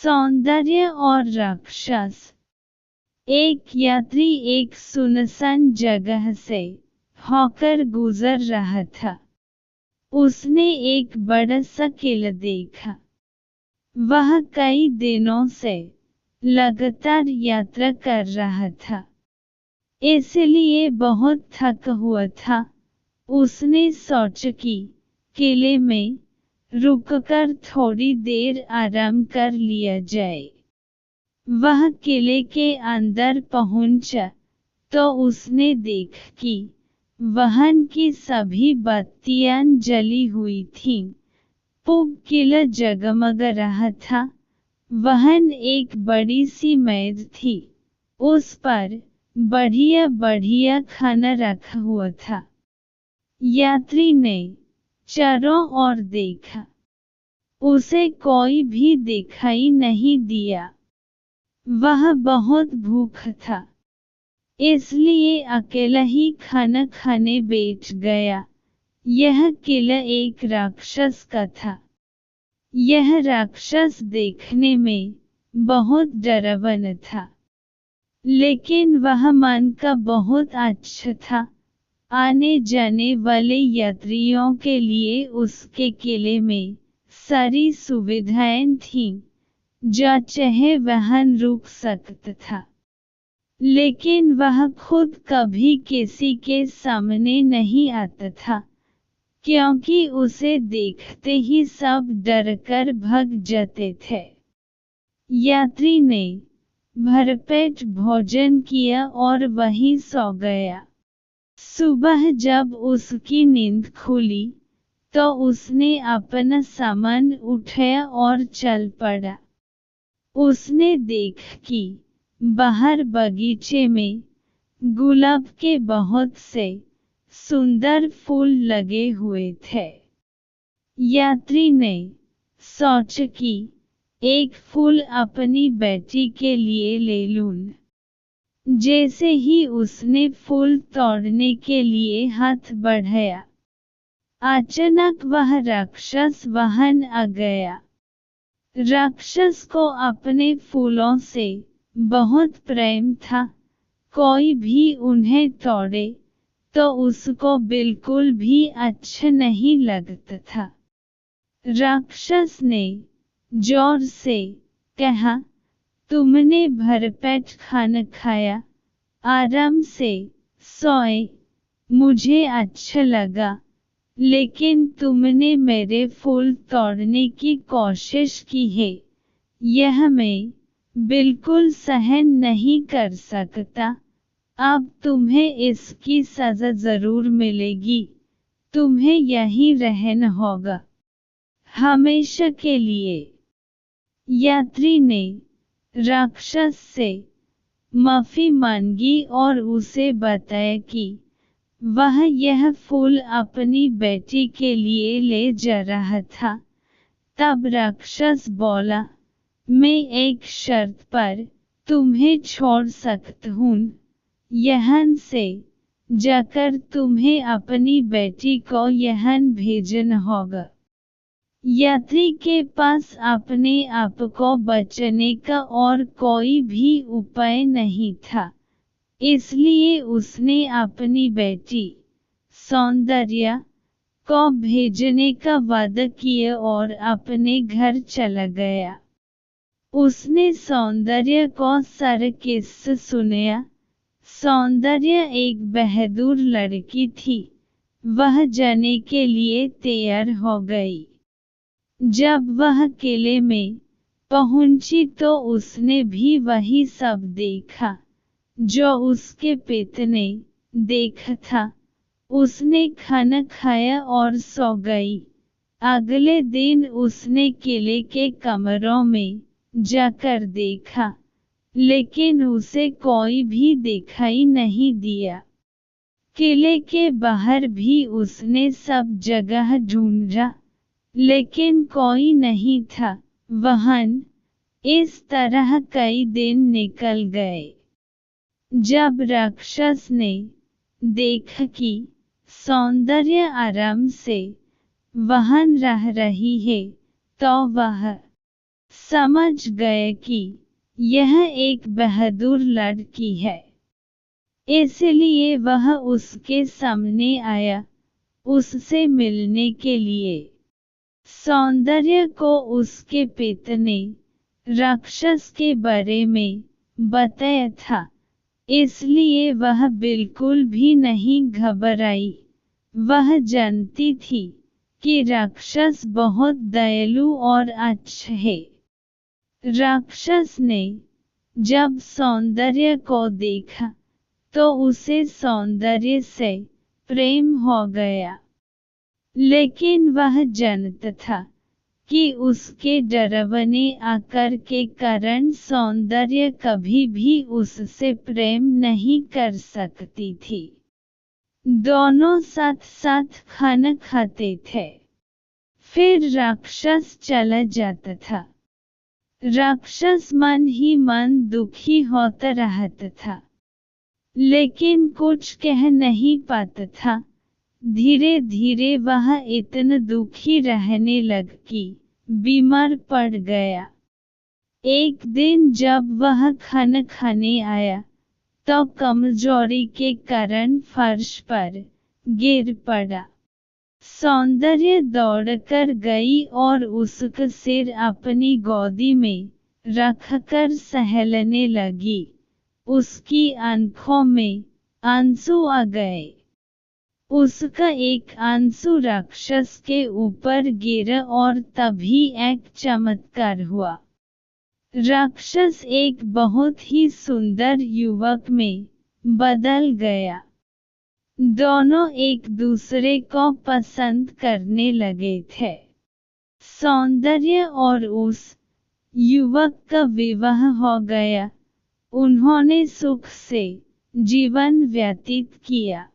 सौंदर्य और राक्षस। एक यात्री एक सुनसान जगह से होकर गुजर रहा था। उसने एक बड़ा सा किला देखा। वह कई दिनों से लगातार यात्रा कर रहा था, इसलिए बहुत थका हुआ था। उसने सोचा कि किले में रुककर थोड़ी देर आराम कर लिया जाए। वह किले के अंदर पहुंचा तो उसने देखा कि वहां की सभी बत्तियां जली हुई थीं। पूरा किला जगमगा रहा था। वहां एक बड़ी सी मेज थी। उस पर बढ़िया बढ़िया खाना रखा हुआ था। यात्री ने चारों ओर देखा। उसे कोई भी दिखाई नहीं दिया। वह बहुत भूखा था, इसलिए अकेला ही खाना खाने बैठ गया। यह किला एक राक्षस का था। यह राक्षस देखने में बहुत डरावना था, लेकिन वह मन का बहुत अच्छा था। आने जाने वाले यात्रियों के लिए उसके किले में सारी सुविधाएं थीं। जो चाहे वहां रुक सकता था, लेकिन वह खुद कभी किसी के सामने नहीं आता था, क्योंकि उसे देखते ही सब डरकर भाग जाते थे। यात्री ने भरपेट भोजन किया और वहीं सो गया। सुबह जब उसकी नींद खुली तो उसने अपना सामान उठाया और चल पड़ा। उसने देखा कि बाहर बगीचे में गुलाब के बहुत से सुंदर फूल लगे हुए थे। यात्री ने सोचा कि एक फूल अपनी बेटी के लिए ले लूं। जैसे ही उसने फूल तोड़ने के लिए हाथ बढ़ाया, अचानक वह राक्षस वहां आ गया। राक्षस को अपने फूलों से बहुत प्रेम था। कोई भी उन्हें तोड़े तो उसको बिल्कुल भी अच्छा नहीं लगता था। राक्षस ने जोर से कहा, तुमने भरपेट खाना खाया, आराम से सोए, मुझे अच्छा लगा, लेकिन तुमने मेरे फूल तोड़ने की कोशिश की है। यह मैं बिल्कुल सहन नहीं कर सकता। अब तुम्हें इसकी सजा जरूर मिलेगी। तुम्हें यहीं रहना होगा, हमेशा के लिए। यात्री ने राक्षस से माफी मांगी और उसे बताया कि वह यह फूल अपनी बेटी के लिए ले जा रहा था। तब राक्षस बोला, मैं एक शर्त पर तुम्हें छोड़ सकता हूँ। यहाँ से जाकर तुम्हें अपनी बेटी को यहाँ भेजना होगा। यात्री के पास अपने आप को बचाने का और कोई भी उपाय नहीं था, इसलिए उसने अपनी बेटी सौंदर्या को भेजने का वादा किया और अपने घर चला गया। उसने सौंदर्या को सारा किस्सा सुनाया। सौंदर्या एक बहादुर लड़की थी। वह जाने के लिए तैयार हो गई। जब वह किले में पहुंची तो उसने भी वही सब देखा जो उसके पिता ने देखा था। उसने खाना खाया और सो गई। अगले दिन उसने किले के कमरों में जाकर देखा, लेकिन उसे कोई भी दिखाई नहीं दिया। किले के बाहर भी उसने सब जगह ढूंढा, लेकिन कोई नहीं था वहां। इस तरह कई दिन निकल गए। जब राक्षस ने देखा कि सौंदर्य आराम से वहां रह रही है, तो वह समझ गए कि यह एक बहादुर लड़की है, इसलिए वह उसके सामने आया, उससे मिलने के लिए। सौंदर्य को उसके पिता ने राक्षस के बारे में बताया था, इसलिए वह बिल्कुल भी नहीं घबराई। वह जानती थी कि राक्षस बहुत दयालु और अच्छा है। राक्षस ने जब सौंदर्य को देखा तो उसे सौंदर्य से प्रेम हो गया, लेकिन वह जानता था कि उसके डरावने आकार के कारण सौंदर्य कभी भी उससे प्रेम नहीं कर सकती थी। दोनों साथ साथ खाना खाते थे। फिर राक्षस चला जाता था। राक्षस मन ही मन दुखी होता रहता था, लेकिन कुछ कह नहीं पाता था। धीरे धीरे वह इतना दुखी रहने लगा कि बीमार पड़ गया। एक दिन जब वह खाना खाने आया तो कमजोरी के कारण फर्श पर गिर पड़ा। सौंदर्य दौड़कर गई और उसका सिर अपनी गोदी में रखकर सहलाने लगी। उसकी आंखों में आंसू आ गए। उसका एक आंसू राक्षस के ऊपर गिरा और तभी एक चमत्कार हुआ। राक्षस एक बहुत ही सुंदर युवक में बदल गया। दोनों एक दूसरे को पसंद करने लगे थे। सौंदर्य और उस युवक का विवाह हो गया। उन्होंने सुख से जीवन व्यतीत किया।